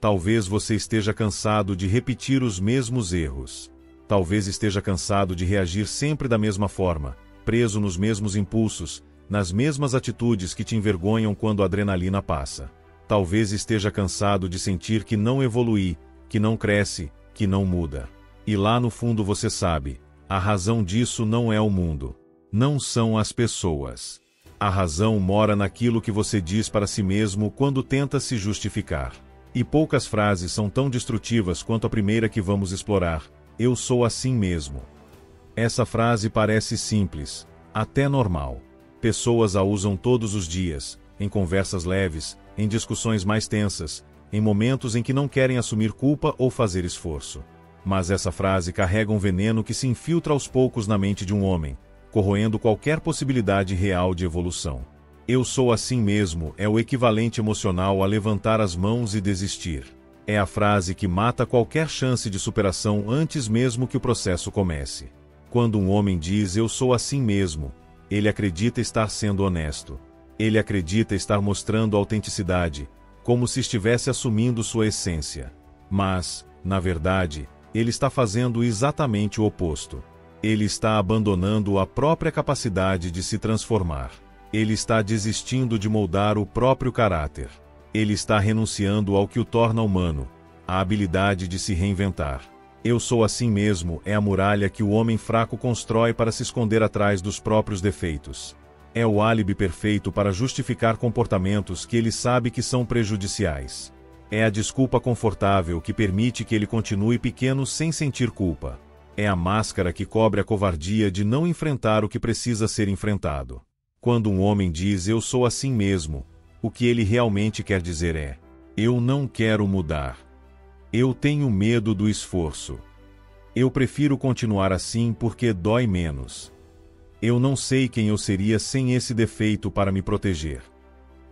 Talvez você esteja cansado de repetir os mesmos erros. Talvez esteja cansado de reagir sempre da mesma forma, preso nos mesmos impulsos, nas mesmas atitudes que te envergonham quando a adrenalina passa. Talvez esteja cansado de sentir que não evolui, que não cresce, que não muda. E lá no fundo você sabe, a razão disso não é o mundo. Não são as pessoas. A razão mora naquilo que você diz para si mesmo quando tenta se justificar. E poucas frases são tão destrutivas quanto a primeira que vamos explorar: eu sou assim mesmo. Essa frase parece simples, até normal. Pessoas a usam todos os dias, em conversas leves, em discussões mais tensas, em momentos em que não querem assumir culpa ou fazer esforço. Mas essa frase carrega um veneno que se infiltra aos poucos na mente de um homem, corroendo qualquer possibilidade real de evolução. Eu sou assim mesmo é o equivalente emocional a levantar as mãos e desistir. É a frase que mata qualquer chance de superação antes mesmo que o processo comece. Quando um homem diz eu sou assim mesmo, ele acredita estar sendo honesto. Ele acredita estar mostrando autenticidade, como se estivesse assumindo sua essência. Mas, na verdade, ele está fazendo exatamente o oposto. Ele está abandonando a própria capacidade de se transformar. Ele está desistindo de moldar o próprio caráter. Ele está renunciando ao que o torna humano, a habilidade de se reinventar. Eu sou assim mesmo é a muralha que o homem fraco constrói para se esconder atrás dos próprios defeitos. É o álibi perfeito para justificar comportamentos que ele sabe que são prejudiciais. É a desculpa confortável que permite que ele continue pequeno sem sentir culpa. É a máscara que cobre a covardia de não enfrentar o que precisa ser enfrentado. Quando um homem diz eu sou assim mesmo, o que ele realmente quer dizer é: eu não quero mudar. Eu tenho medo do esforço. Eu prefiro continuar assim porque dói menos. Eu não sei quem eu seria sem esse defeito para me proteger.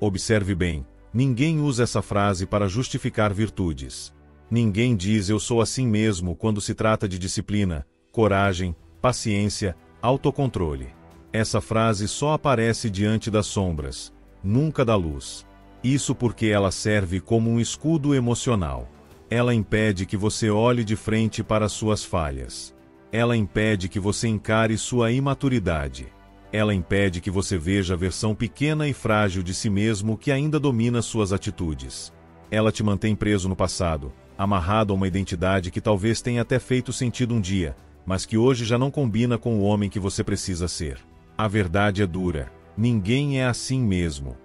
Observe bem, ninguém usa essa frase para justificar virtudes. Ninguém diz eu sou assim mesmo quando se trata de disciplina, coragem, paciência, autocontrole. Essa frase só aparece diante das sombras, nunca da luz. Isso porque ela serve como um escudo emocional. Ela impede que você olhe de frente para suas falhas. Ela impede que você encare sua imaturidade. Ela impede que você veja a versão pequena e frágil de si mesmo que ainda domina suas atitudes. Ela te mantém preso no passado, amarrado a uma identidade que talvez tenha até feito sentido um dia, mas que hoje já não combina com o homem que você precisa ser. A verdade é dura. Ninguém é assim mesmo.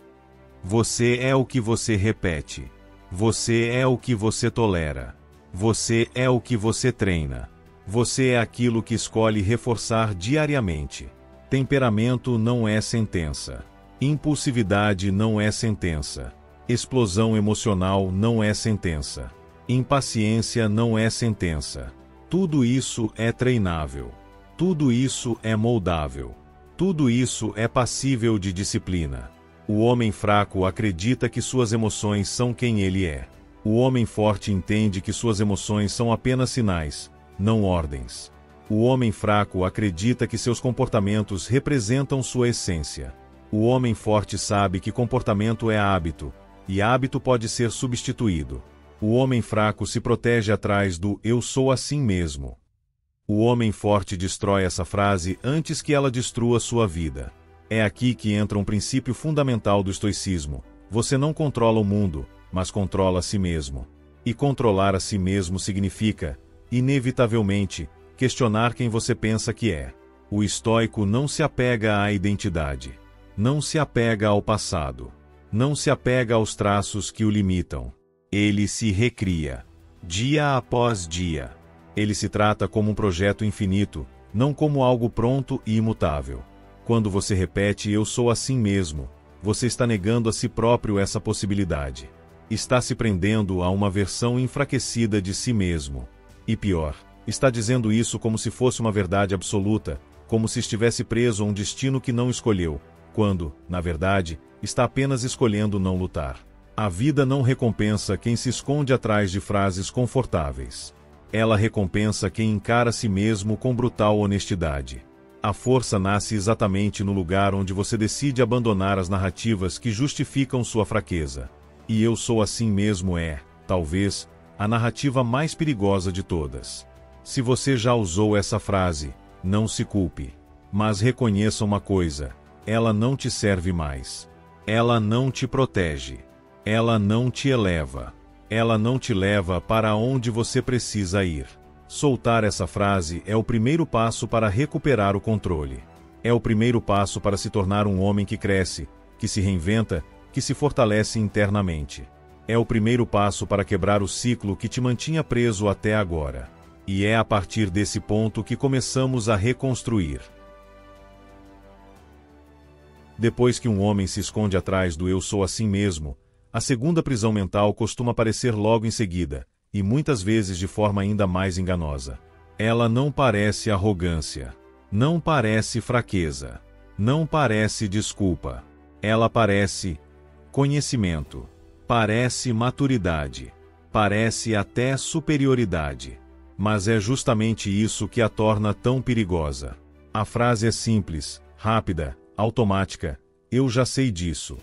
Você é o que você repete. Você é o que você tolera. Você é o que você treina. Você é aquilo que escolhe reforçar diariamente. Temperamento não é sentença. Impulsividade não é sentença. Explosão emocional não é sentença. Impaciência não é sentença. Tudo isso é treinável. Tudo isso é moldável. Tudo isso é passível de disciplina. O homem fraco acredita que suas emoções são quem ele é. O homem forte entende que suas emoções são apenas sinais, não ordens. O homem fraco acredita que seus comportamentos representam sua essência. O homem forte sabe que comportamento é hábito, e hábito pode ser substituído. O homem fraco se protege atrás do eu sou assim mesmo. O homem forte destrói essa frase antes que ela destrua sua vida. É aqui que entra um princípio fundamental do estoicismo. Você não controla o mundo, mas controla a si mesmo. E controlar a si mesmo significa, inevitavelmente, questionar quem você pensa que é. O estoico não se apega à identidade. Não se apega ao passado. Não se apega aos traços que o limitam. Ele se recria, dia após dia. Ele se trata como um projeto infinito, não como algo pronto e imutável. Quando você repete eu sou assim mesmo, você está negando a si próprio essa possibilidade. Está se prendendo a uma versão enfraquecida de si mesmo. E pior, está dizendo isso como se fosse uma verdade absoluta, como se estivesse preso a um destino que não escolheu, quando, na verdade, está apenas escolhendo não lutar. A vida não recompensa quem se esconde atrás de frases confortáveis. Ela recompensa quem encara a si mesmo com brutal honestidade. A força nasce exatamente no lugar onde você decide abandonar as narrativas que justificam sua fraqueza. E eu sou assim mesmo talvez, a narrativa mais perigosa de todas. Se você já usou essa frase, não se culpe. Mas reconheça uma coisa: ela não te serve mais. Ela não te protege. Ela não te eleva. Ela não te leva para onde você precisa ir. Soltar essa frase é o primeiro passo para recuperar o controle. É o primeiro passo para se tornar um homem que cresce, que se reinventa, que se fortalece internamente. É o primeiro passo para quebrar o ciclo que te mantinha preso até agora. E é a partir desse ponto que começamos a reconstruir. Depois que um homem se esconde atrás do "eu sou assim mesmo", a segunda prisão mental costuma aparecer logo em seguida, e muitas vezes de forma ainda mais enganosa. Ela não parece arrogância. Não parece fraqueza. Não parece desculpa. Ela parece conhecimento. Parece maturidade. Parece até superioridade. Mas é justamente isso que a torna tão perigosa. A frase é simples, rápida, automática: "eu já sei disso".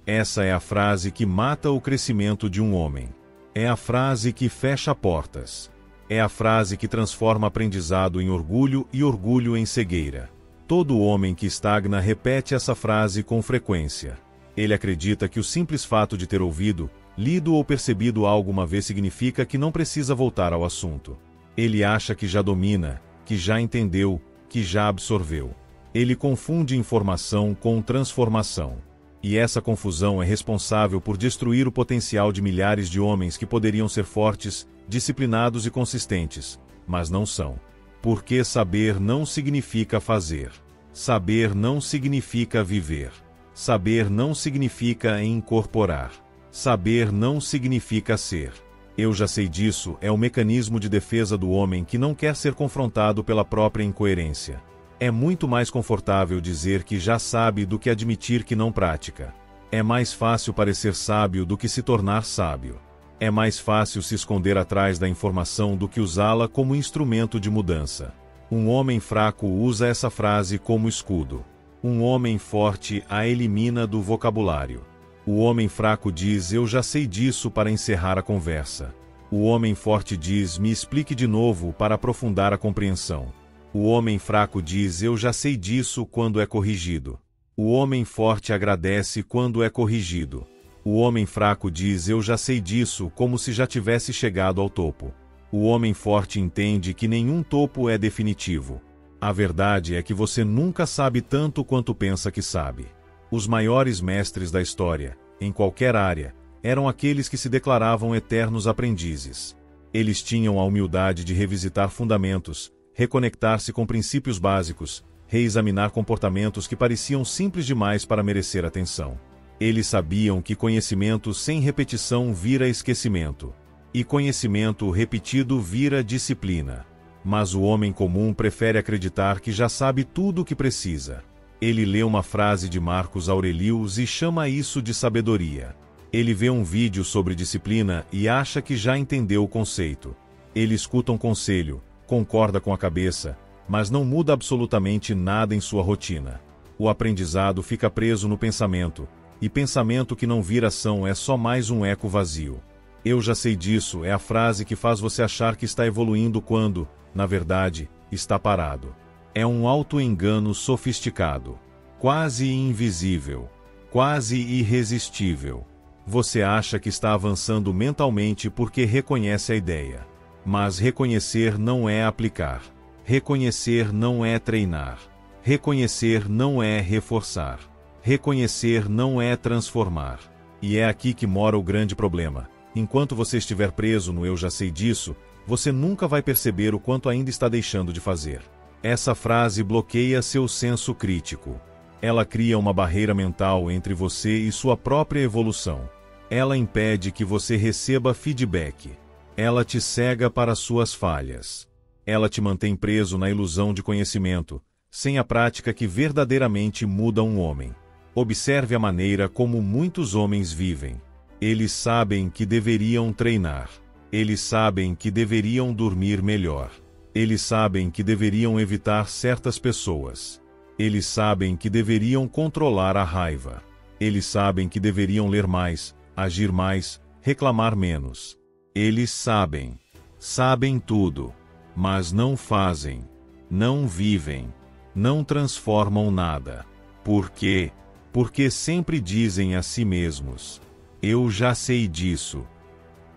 Essa é a frase que mata o crescimento de um homem. É a frase que fecha portas. É a frase que transforma aprendizado em orgulho e orgulho em cegueira. Todo homem que estagna repete essa frase com frequência. Ele acredita que o simples fato de ter ouvido, lido ou percebido algo uma vez significa que não precisa voltar ao assunto. Ele acha que já domina, que já entendeu, que já absorveu. Ele confunde informação com transformação. E essa confusão é responsável por destruir o potencial de milhares de homens que poderiam ser fortes, disciplinados e consistentes, mas não são. Porque saber não significa fazer. Saber não significa viver. Saber não significa incorporar. Saber não significa ser. "Eu já sei disso" é o mecanismo de defesa do homem que não quer ser confrontado pela própria incoerência. É muito mais confortável dizer que já sabe do que admitir que não pratica. É mais fácil parecer sábio do que se tornar sábio. É mais fácil se esconder atrás da informação do que usá-la como instrumento de mudança. Um homem fraco usa essa frase como escudo. Um homem forte a elimina do vocabulário. O homem fraco diz "eu já sei disso" para encerrar a conversa. O homem forte diz "me explique de novo" para aprofundar a compreensão. O homem fraco diz "eu já sei disso" quando é corrigido. O homem forte agradece quando é corrigido. O homem fraco diz "eu já sei disso" como se já tivesse chegado ao topo. O homem forte entende que nenhum topo é definitivo. A verdade é que você nunca sabe tanto quanto pensa que sabe. Os maiores mestres da história, em qualquer área, eram aqueles que se declaravam eternos aprendizes. Eles tinham a humildade de revisitar fundamentos, reconectar-se com princípios básicos, reexaminar comportamentos que pareciam simples demais para merecer atenção. Eles sabiam que conhecimento sem repetição vira esquecimento. E conhecimento repetido vira disciplina. Mas o homem comum prefere acreditar que já sabe tudo o que precisa. Ele lê uma frase de Marcos Aurelius e chama isso de sabedoria. Ele vê um vídeo sobre disciplina e acha que já entendeu o conceito. Ele escuta um conselho, concorda com a cabeça, mas não muda absolutamente nada em sua rotina. O aprendizado fica preso no pensamento, e pensamento que não vira ação é só mais um eco vazio. "Eu já sei disso" é a frase que faz você achar que está evoluindo quando, na verdade, está parado. É um auto-engano sofisticado, quase invisível, quase irresistível. Você acha que está avançando mentalmente porque reconhece a ideia. Mas reconhecer não é aplicar. Reconhecer não é treinar. Reconhecer não é reforçar. Reconhecer não é transformar. E é aqui que mora o grande problema. Enquanto você estiver preso no "eu já sei disso", você nunca vai perceber o quanto ainda está deixando de fazer. Essa frase bloqueia seu senso crítico. Ela cria uma barreira mental entre você e sua própria evolução. Ela impede que você receba feedback. Ela te cega para suas falhas. Ela te mantém preso na ilusão de conhecimento, sem a prática que verdadeiramente muda um homem. Observe a maneira como muitos homens vivem. Eles sabem que deveriam treinar. Eles sabem que deveriam dormir melhor. Eles sabem que deveriam evitar certas pessoas. Eles sabem que deveriam controlar a raiva. Eles sabem que deveriam ler mais, agir mais, reclamar menos. Eles sabem tudo, mas não fazem, não vivem, não transformam nada. Por quê? Porque sempre dizem a si mesmos: eu já sei disso.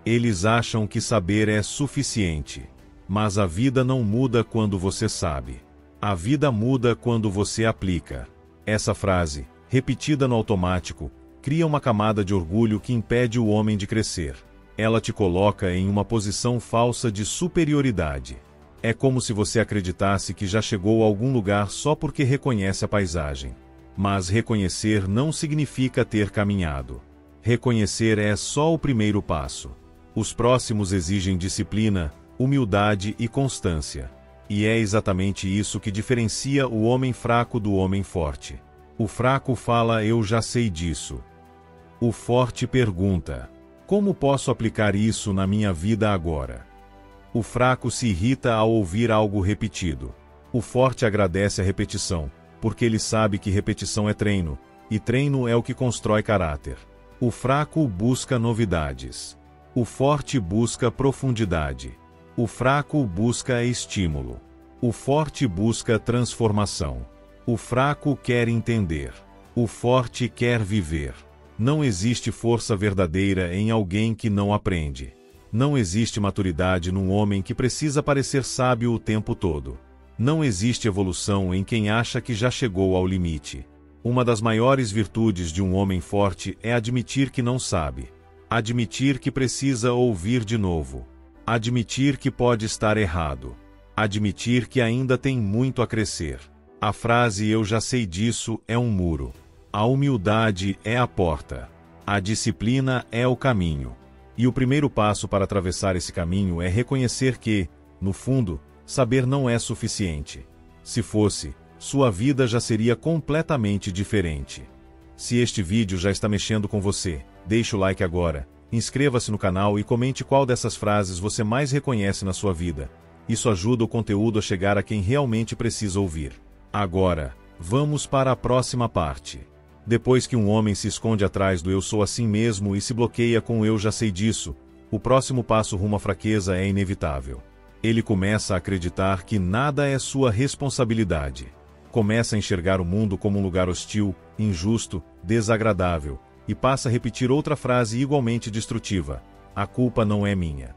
Eles acham que saber é suficiente. Mas a vida não muda quando você sabe. A vida muda quando você aplica. Essa frase, repetida no automático, cria uma camada de orgulho que impede o homem de crescer. Ela te coloca em uma posição falsa de superioridade. É como se você acreditasse que já chegou a algum lugar só porque reconhece a paisagem. Mas reconhecer não significa ter caminhado. Reconhecer é só o primeiro passo. Os próximos exigem disciplina, humildade e constância. E é exatamente isso que diferencia o homem fraco do homem forte. O fraco fala: eu já sei disso. O forte pergunta: como posso aplicar isso na minha vida agora? O fraco se irrita ao ouvir algo repetido. O forte agradece a repetição, porque ele sabe que repetição é treino, e treino é o que constrói caráter. O fraco busca novidades. O forte busca profundidade. O fraco busca estímulo. O forte busca transformação. O fraco quer entender. O forte quer viver. Não existe força verdadeira em alguém que não aprende. Não existe maturidade num homem que precisa parecer sábio o tempo todo. Não existe evolução em quem acha que já chegou ao limite. Uma das maiores virtudes de um homem forte é admitir que não sabe. Admitir que precisa ouvir de novo. Admitir que pode estar errado. Admitir que ainda tem muito a crescer. A frase "eu já sei disso" é um muro. A humildade é a porta. A disciplina é o caminho. E o primeiro passo para atravessar esse caminho é reconhecer que, no fundo, saber não é suficiente. Se fosse, sua vida já seria completamente diferente. Se este vídeo já está mexendo com você, deixe o like agora, inscreva-se no canal e comente qual dessas frases você mais reconhece na sua vida. Isso ajuda o conteúdo a chegar a quem realmente precisa ouvir. Agora, vamos para a próxima parte. Depois que um homem se esconde atrás do "eu sou assim mesmo" e se bloqueia com o "eu já sei disso", o próximo passo rumo à fraqueza é inevitável. Ele começa a acreditar que nada é sua responsabilidade. Começa a enxergar o mundo como um lugar hostil, injusto, desagradável, e passa a repetir outra frase igualmente destrutiva: "a culpa não é minha".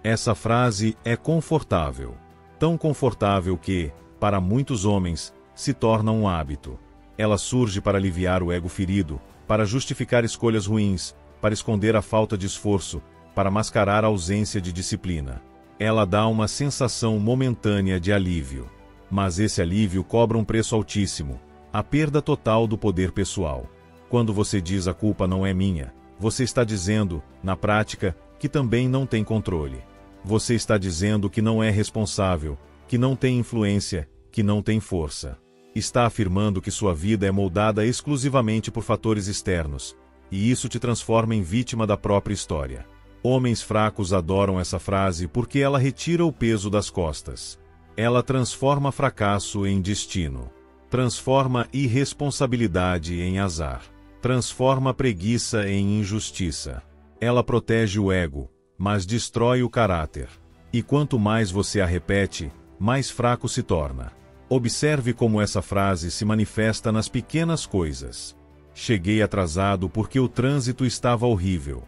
Essa frase é confortável. Tão confortável que, para muitos homens, se torna um hábito. Ela surge para aliviar o ego ferido, para justificar escolhas ruins, para esconder a falta de esforço, para mascarar a ausência de disciplina. Ela dá uma sensação momentânea de alívio. Mas esse alívio cobra um preço altíssimo: a perda total do poder pessoal. Quando você diz "a culpa não é minha", você está dizendo, na prática, que também não tem controle. Você está dizendo que não é responsável, que não tem influência, que não tem força. Está afirmando que sua vida é moldada exclusivamente por fatores externos, e isso te transforma em vítima da própria história. Homens fracos adoram essa frase porque ela retira o peso das costas. Ela transforma fracasso em destino. Transforma irresponsabilidade em azar. Transforma preguiça em injustiça. Ela protege o ego, mas destrói o caráter. E quanto mais você a repete, mais fraco se torna. Observe como essa frase se manifesta nas pequenas coisas. Cheguei atrasado porque o trânsito estava horrível.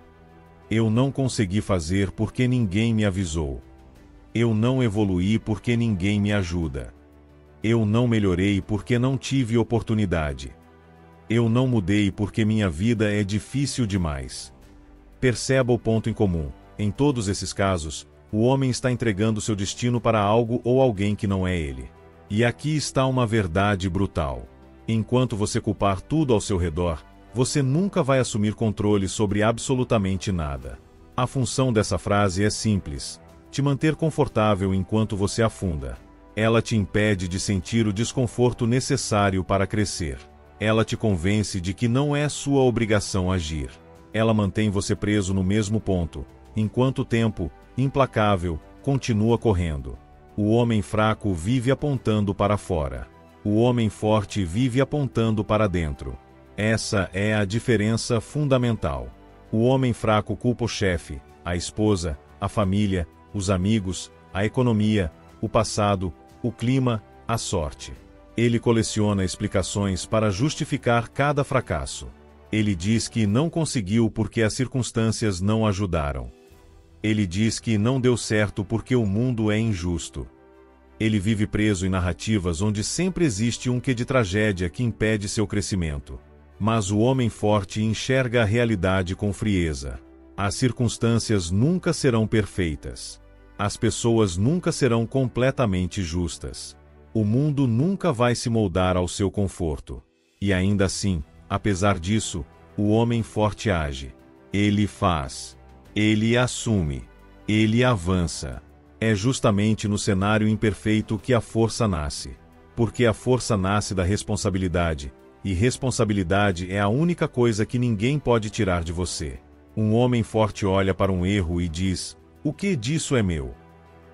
Eu não consegui fazer porque ninguém me avisou. Eu não evoluí porque ninguém me ajuda. Eu não melhorei porque não tive oportunidade. Eu não mudei porque minha vida é difícil demais. Perceba o ponto em comum. Em todos esses casos, o homem está entregando seu destino para algo ou alguém que não é ele. E aqui está uma verdade brutal. Enquanto você culpar tudo ao seu redor, você nunca vai assumir controle sobre absolutamente nada. A função dessa frase é simples: te manter confortável enquanto você afunda. Ela te impede de sentir o desconforto necessário para crescer. Ela te convence de que não é sua obrigação agir. Ela mantém você preso no mesmo ponto, enquanto o tempo, implacável, continua correndo. O homem fraco vive apontando para fora. O homem forte vive apontando para dentro. Essa é a diferença fundamental. O homem fraco culpa o chefe, a esposa, a família, os amigos, a economia, o passado, o clima, a sorte. Ele coleciona explicações para justificar cada fracasso. Ele diz que não conseguiu porque as circunstâncias não ajudaram. Ele diz que não deu certo porque o mundo é injusto. Ele vive preso em narrativas onde sempre existe um quê de tragédia que impede seu crescimento. Mas o homem forte enxerga a realidade com frieza. As circunstâncias nunca serão perfeitas. As pessoas nunca serão completamente justas. O mundo nunca vai se moldar ao seu conforto. E ainda assim, apesar disso, o homem forte age. Ele faz. Ele assume. Ele avança. É justamente no cenário imperfeito que a força nasce. Porque a força nasce da responsabilidade, e responsabilidade é a única coisa que ninguém pode tirar de você. Um homem forte olha para um erro e diz: o que disso é meu?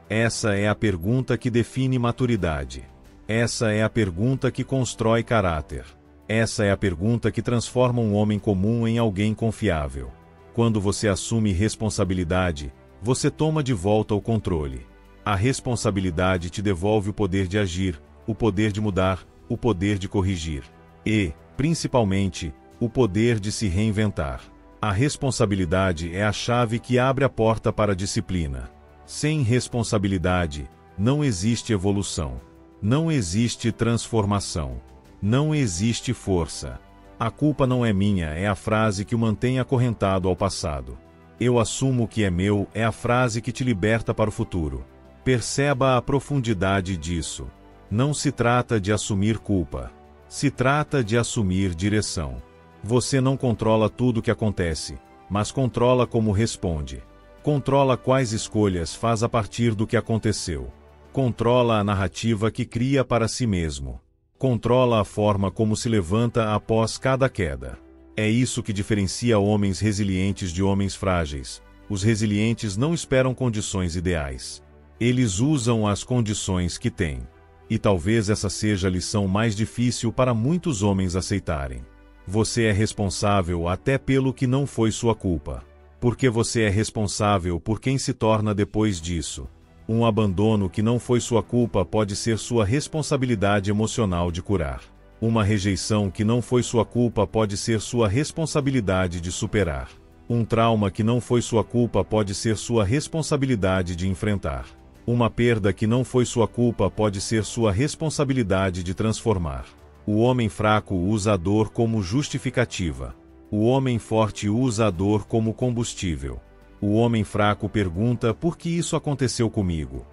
Essa é a pergunta que define maturidade. Essa é a pergunta que constrói caráter. Essa é a pergunta que transforma um homem comum em alguém confiável. Quando você assume responsabilidade, você toma de volta o controle. A responsabilidade te devolve o poder de agir, o poder de mudar, o poder de corrigir. E, principalmente, o poder de se reinventar. A responsabilidade é a chave que abre a porta para a disciplina. Sem responsabilidade, não existe evolução. Não existe transformação. Não existe força. A culpa não é minha é a frase que o mantém acorrentado ao passado. Eu assumo o que é meu é a frase que te liberta para o futuro. Perceba a profundidade disso. Não se trata de assumir culpa. Se trata de assumir direção. Você não controla tudo o que acontece, mas controla como responde. Controla quais escolhas faz a partir do que aconteceu. Controla a narrativa que cria para si mesmo. Controla a forma como se levanta após cada queda. É isso que diferencia homens resilientes de homens frágeis. Os resilientes não esperam condições ideais. Eles usam as condições que têm. E talvez essa seja a lição mais difícil para muitos homens aceitarem. Você é responsável até pelo que não foi sua culpa. Porque você é responsável por quem se torna depois disso. Um abandono que não foi sua culpa pode ser sua responsabilidade emocional de curar. Uma rejeição que não foi sua culpa pode ser sua responsabilidade de superar. Um trauma que não foi sua culpa pode ser sua responsabilidade de enfrentar. Uma perda que não foi sua culpa pode ser sua responsabilidade de transformar. O homem fraco usa a dor como justificativa. O homem forte usa a dor como combustível. O homem fraco pergunta por que isso aconteceu comigo.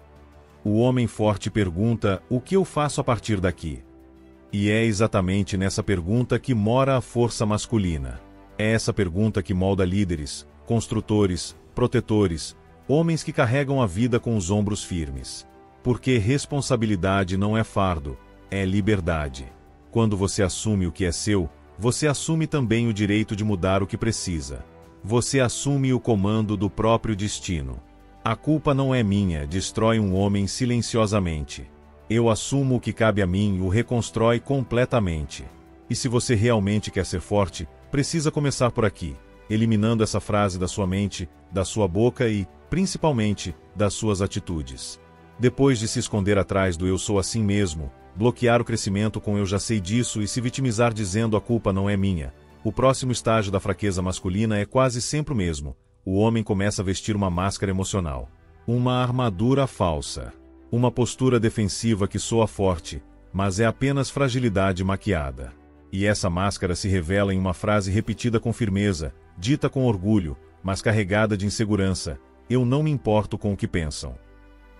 O homem forte pergunta o que eu faço a partir daqui. E é exatamente nessa pergunta que mora a força masculina. É essa pergunta que molda líderes, construtores, protetores, homens que carregam a vida com os ombros firmes. Porque responsabilidade não é fardo, é liberdade. Quando você assume o que é seu, você assume também o direito de mudar o que precisa. Você assume o comando do próprio destino. A culpa não é minha, destrói um homem silenciosamente. Eu assumo o que cabe a mim e o reconstrói completamente. E se você realmente quer ser forte, precisa começar por aqui, eliminando essa frase da sua mente, da sua boca e, principalmente, das suas atitudes. Depois de se esconder atrás do eu sou assim mesmo, bloquear o crescimento com eu já sei disso e se vitimizar dizendo a culpa não é minha, o próximo estágio da fraqueza masculina é quase sempre o mesmo. O homem começa a vestir uma máscara emocional. Uma armadura falsa. Uma postura defensiva que soa forte, mas é apenas fragilidade maquiada. E essa máscara se revela em uma frase repetida com firmeza, dita com orgulho, mas carregada de insegurança: eu não me importo com o que pensam.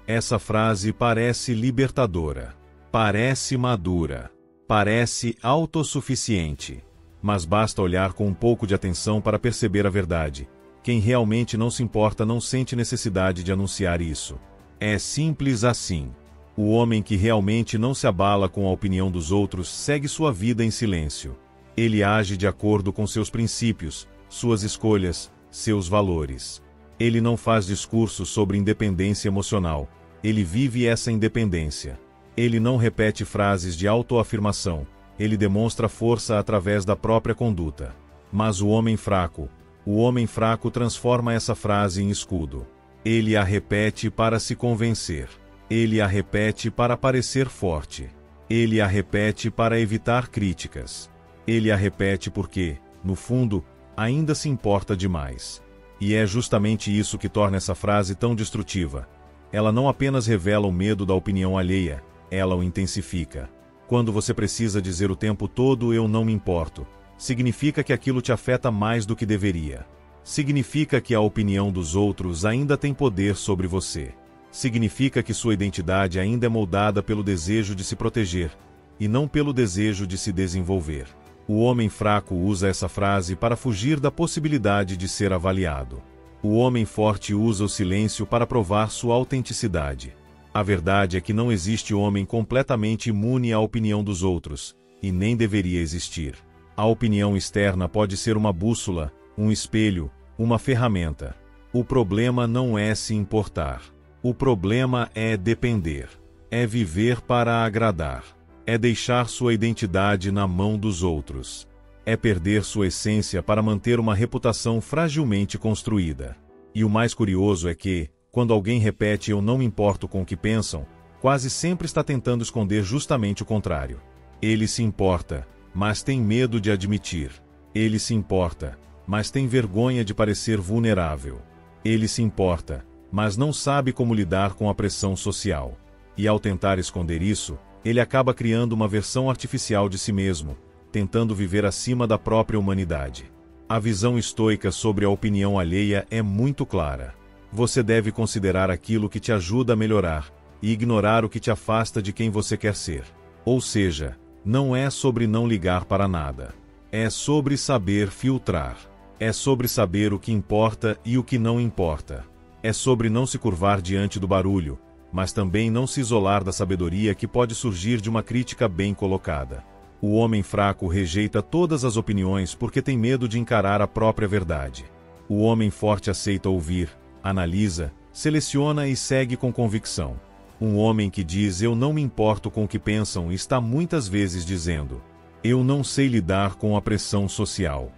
Essa frase parece libertadora. Parece madura. Parece autossuficiente. Mas basta olhar com um pouco de atenção para perceber a verdade. Quem realmente não se importa não sente necessidade de anunciar isso. É simples assim. O homem que realmente não se abala com a opinião dos outros segue sua vida em silêncio. Ele age de acordo com seus princípios, suas escolhas, seus valores. Ele não faz discursos sobre independência emocional. Ele vive essa independência. Ele não repete frases de autoafirmação. Ele demonstra força através da própria conduta. Mas o homem fraco, O homem fraco transforma essa frase em escudo. Ele a repete para se convencer. Ele a repete para parecer forte. Ele a repete para evitar críticas. Ele a repete porque, no fundo, ainda se importa demais. E é justamente isso que torna essa frase tão destrutiva. Ela não apenas revela o medo da opinião alheia, ela o intensifica. Quando você precisa dizer o tempo todo "eu não me importo", significa que aquilo te afeta mais do que deveria. Significa que a opinião dos outros ainda tem poder sobre você. Significa que sua identidade ainda é moldada pelo desejo de se proteger, e não pelo desejo de se desenvolver. O homem fraco usa essa frase para fugir da possibilidade de ser avaliado. O homem forte usa o silêncio para provar sua autenticidade. A verdade é que não existe homem completamente imune à opinião dos outros, e nem deveria existir. A opinião externa pode ser uma bússola, um espelho, uma ferramenta. O problema não é se importar. O problema é depender. É viver para agradar. É deixar sua identidade na mão dos outros. É perder sua essência para manter uma reputação fragilmente construída. E o mais curioso é que, quando alguém repete "eu não me importo com o que pensam", quase sempre está tentando esconder justamente o contrário. Ele se importa, mas tem medo de admitir. Ele se importa, mas tem vergonha de parecer vulnerável. Ele se importa, mas não sabe como lidar com a pressão social. E ao tentar esconder isso, ele acaba criando uma versão artificial de si mesmo, tentando viver acima da própria humanidade. A visão estoica sobre a opinião alheia é muito clara. Você deve considerar aquilo que te ajuda a melhorar, e ignorar o que te afasta de quem você quer ser. Ou seja, não é sobre não ligar para nada. É sobre saber filtrar. É sobre saber o que importa e o que não importa. É sobre não se curvar diante do barulho, mas também não se isolar da sabedoria que pode surgir de uma crítica bem colocada. O homem fraco rejeita todas as opiniões porque tem medo de encarar a própria verdade. O homem forte aceita ouvir, analisa, seleciona e segue com convicção. Um homem que diz "eu não me importo com o que pensam" está muitas vezes dizendo: "eu não sei lidar com a pressão social.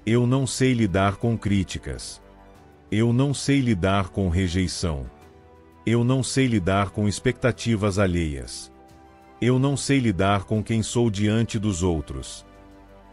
Eu não sei lidar com críticas. Eu não sei lidar com rejeição. Eu não sei lidar com expectativas alheias. Eu não sei lidar com quem sou diante dos outros."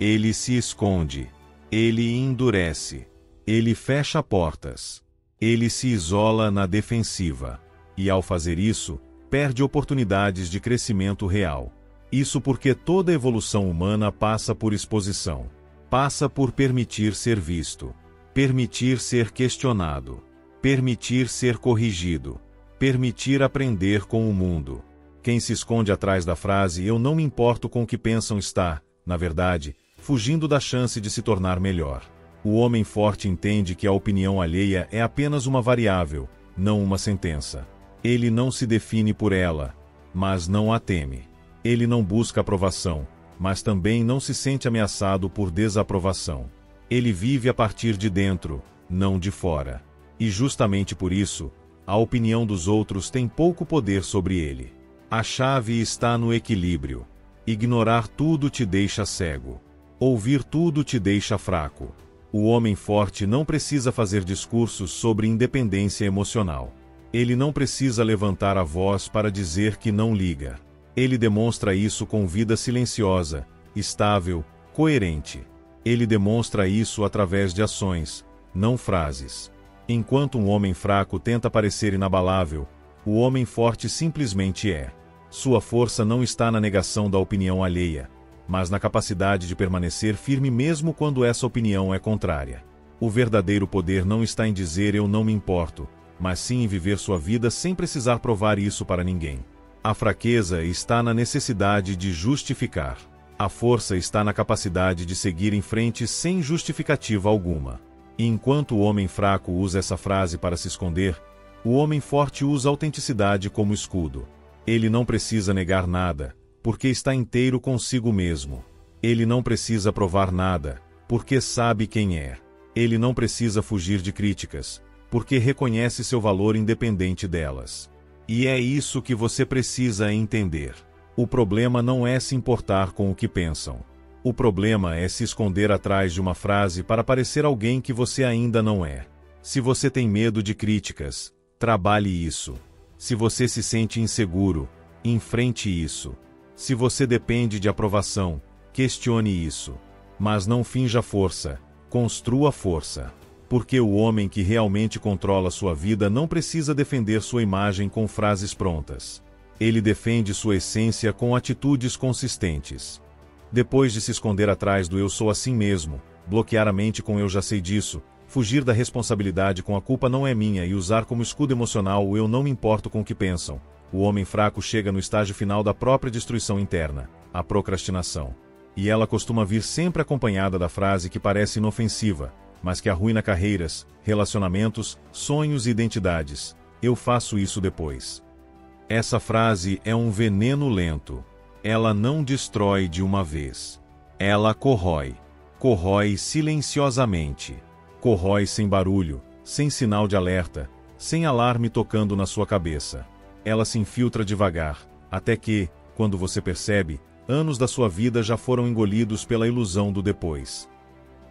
Ele se esconde. Ele endurece. Ele fecha portas. Ele se isola na defensiva. E ao fazer isso, perde oportunidades de crescimento real. Isso porque toda evolução humana passa por exposição. Passa por permitir ser visto. Permitir ser questionado. Permitir ser corrigido. Permitir aprender com o mundo. Quem se esconde atrás da frase "eu não me importo com o que pensam" está, na verdade, fugindo da chance de se tornar melhor. O homem forte entende que a opinião alheia é apenas uma variável, não uma sentença. Ele não se define por ela, mas não a teme. Ele não busca aprovação, mas também não se sente ameaçado por desaprovação. Ele vive a partir de dentro, não de fora. E justamente por isso, a opinião dos outros tem pouco poder sobre ele. A chave está no equilíbrio. Ignorar tudo te deixa cego. Ouvir tudo te deixa fraco. O homem forte não precisa fazer discursos sobre independência emocional. Ele não precisa levantar a voz para dizer que não liga. Ele demonstra isso com vida silenciosa, estável, coerente. Ele demonstra isso através de ações, não frases. Enquanto um homem fraco tenta parecer inabalável, o homem forte simplesmente é. Sua força não está na negação da opinião alheia, mas na capacidade de permanecer firme mesmo quando essa opinião é contrária. O verdadeiro poder não está em dizer "eu não me importo", mas sim em viver sua vida sem precisar provar isso para ninguém. A fraqueza está na necessidade de justificar. A força está na capacidade de seguir em frente sem justificativa alguma. E enquanto o homem fraco usa essa frase para se esconder, o homem forte usa a autenticidade como escudo. Ele não precisa negar nada, porque está inteiro consigo mesmo. Ele não precisa provar nada, porque sabe quem é. Ele não precisa fugir de críticas, porque reconhece seu valor independente delas. E é isso que você precisa entender. O problema não é se importar com o que pensam. O problema é se esconder atrás de uma frase para parecer alguém que você ainda não é. Se você tem medo de críticas, trabalhe isso. Se você se sente inseguro, enfrente isso. Se você depende de aprovação, questione isso. Mas não finja força, construa força. Porque o homem que realmente controla sua vida não precisa defender sua imagem com frases prontas. Ele defende sua essência com atitudes consistentes. Depois de se esconder atrás do eu sou assim mesmo, bloquear a mente com eu já sei disso, fugir da responsabilidade com a culpa não é minha e usar como escudo emocional o eu não me importo com o que pensam, o homem fraco chega no estágio final da própria destruição interna, a procrastinação. E ela costuma vir sempre acompanhada da frase que parece inofensiva, mas que arruína carreiras, relacionamentos, sonhos e identidades: eu faço isso depois. Essa frase é um veneno lento. Ela não destrói de uma vez. Ela corrói. Corrói silenciosamente. Corrói sem barulho, sem sinal de alerta, sem alarme tocando na sua cabeça. Ela se infiltra devagar, até que, quando você percebe, anos da sua vida já foram engolidos pela ilusão do depois.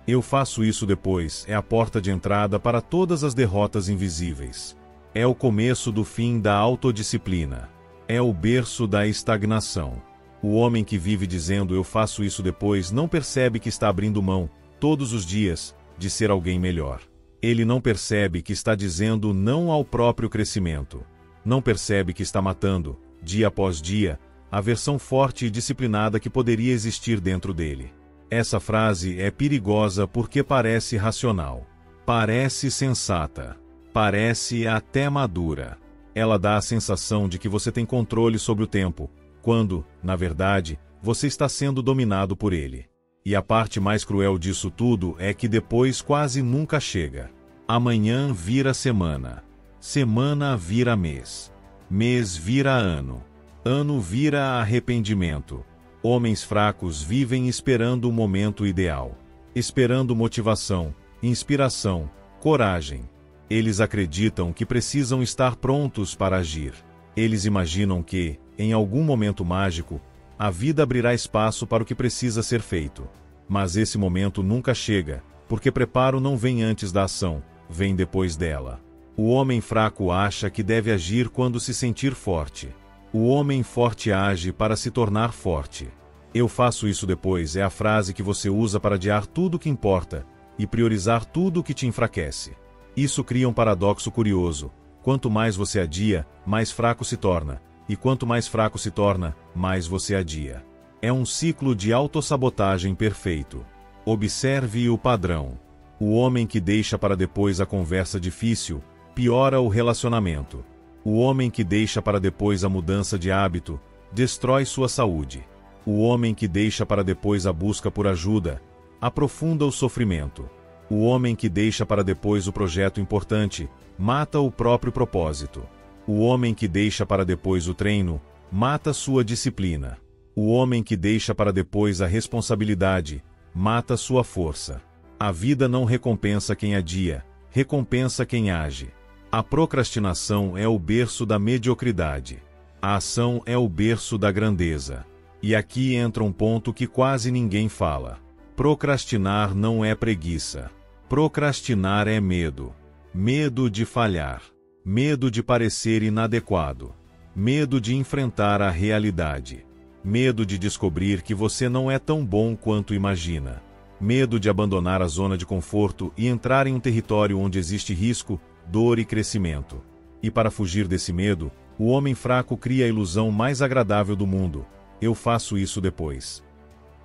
Eu faço isso depois é a porta de entrada para todas as derrotas invisíveis. É o começo do fim da autodisciplina. É o berço da estagnação. O homem que vive dizendo eu faço isso depois não percebe que está abrindo mão, todos os dias, de ser alguém melhor. Ele não percebe que está dizendo não ao próprio crescimento. Não percebe que está matando, dia após dia, a versão forte e disciplinada que poderia existir dentro dele. Essa frase é perigosa porque parece racional. Parece sensata. Parece até madura. Ela dá a sensação de que você tem controle sobre o tempo, quando, na verdade, você está sendo dominado por ele. E a parte mais cruel disso tudo é que depois quase nunca chega. Amanhã vira semana. Semana vira mês. Mês vira ano. Ano vira arrependimento. Homens fracos vivem esperando o momento ideal. Esperando motivação, inspiração, coragem. Eles acreditam que precisam estar prontos para agir. Eles imaginam que, em algum momento mágico, a vida abrirá espaço para o que precisa ser feito. Mas esse momento nunca chega, porque preparo não vem antes da ação, vem depois dela. O homem fraco acha que deve agir quando se sentir forte. O homem forte age para se tornar forte. Eu faço isso depois é a frase que você usa para adiar tudo o que importa e priorizar tudo o que te enfraquece. Isso cria um paradoxo curioso. Quanto mais você adia, mais fraco se torna. E quanto mais fraco se torna, mais você adia. É um ciclo de autossabotagem perfeito. Observe o padrão. O homem que deixa para depois a conversa difícil, piora o relacionamento. O homem que deixa para depois a mudança de hábito, destrói sua saúde. O homem que deixa para depois a busca por ajuda, aprofunda o sofrimento. O homem que deixa para depois o projeto importante, mata o próprio propósito. O homem que deixa para depois o treino, mata sua disciplina. O homem que deixa para depois a responsabilidade, mata sua força. A vida não recompensa quem adia, recompensa quem age. A procrastinação é o berço da mediocridade. A ação é o berço da grandeza. E aqui entra um ponto que quase ninguém fala. Procrastinar não é preguiça. Procrastinar é medo. Medo de falhar. Medo de parecer inadequado. Medo de enfrentar a realidade. Medo de descobrir que você não é tão bom quanto imagina. Medo de abandonar a zona de conforto e entrar em um território onde existe risco, dor e crescimento. E para fugir desse medo, o homem fraco cria a ilusão mais agradável do mundo. Eu faço isso depois.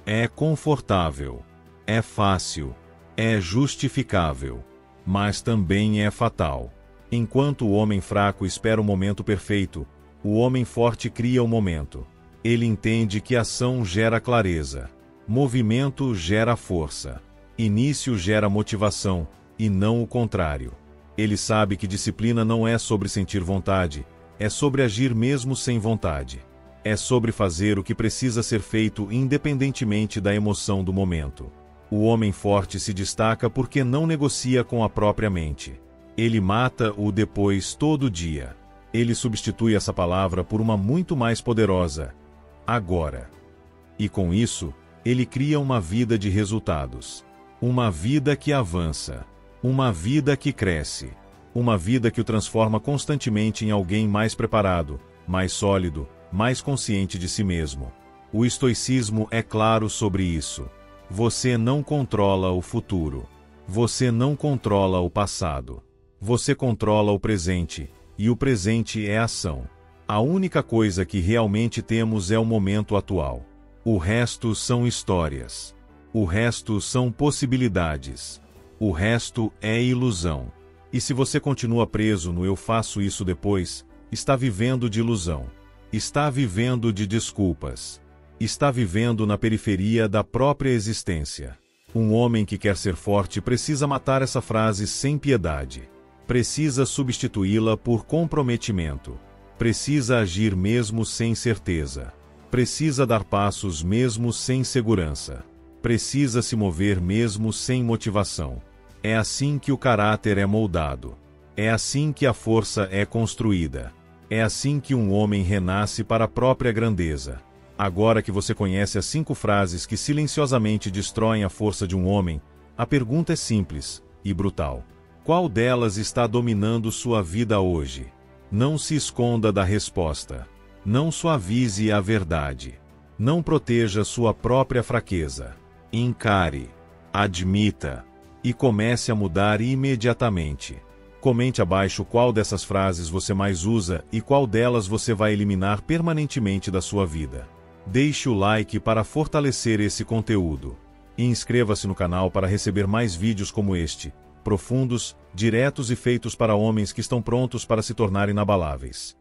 É confortável. É fácil. É justificável. Mas também é fatal. Enquanto o homem fraco espera o momento perfeito, o homem forte cria o momento. Ele entende que ação gera clareza. Movimento gera força. Início gera motivação, e não o contrário. Ele sabe que disciplina não é sobre sentir vontade, é sobre agir mesmo sem vontade. É sobre fazer o que precisa ser feito independentemente da emoção do momento. O homem forte se destaca porque não negocia com a própria mente. Ele mata o depois todo dia. Ele substitui essa palavra por uma muito mais poderosa: agora. E com isso, Ele cria uma vida de resultados. Uma vida que avança. Uma vida que cresce. Uma vida que o transforma constantemente em alguém mais preparado, mais sólido, mais consciente de si mesmo. O estoicismo é claro sobre isso. Você não controla o futuro. Você não controla o passado. Você controla o presente, e o presente é ação. A única coisa que realmente temos é o momento atual. O resto são histórias. O resto são possibilidades. O resto é ilusão. E se você continua preso no "eu faço isso depois", está vivendo de ilusão. Está vivendo de desculpas. Está vivendo na periferia da própria existência. Um homem que quer ser forte precisa matar essa frase sem piedade. Precisa substituí-la por comprometimento. Precisa agir mesmo sem certeza. Precisa dar passos mesmo sem segurança. Precisa se mover mesmo sem motivação. É assim que o caráter é moldado. É assim que a força é construída. É assim que um homem renasce para a própria grandeza. Agora que você conhece as 5 frases que silenciosamente destroem a força de um homem, a pergunta é simples e brutal. Qual delas está dominando sua vida hoje? Não se esconda da resposta. Não suavize a verdade. Não proteja sua própria fraqueza. Encare, admita e comece a mudar imediatamente. Comente abaixo qual dessas frases você mais usa e qual delas você vai eliminar permanentemente da sua vida. Deixe o like para fortalecer esse conteúdo. E inscreva-se no canal para receber mais vídeos como este, profundos, diretos e feitos para homens que estão prontos para se tornarem inabaláveis.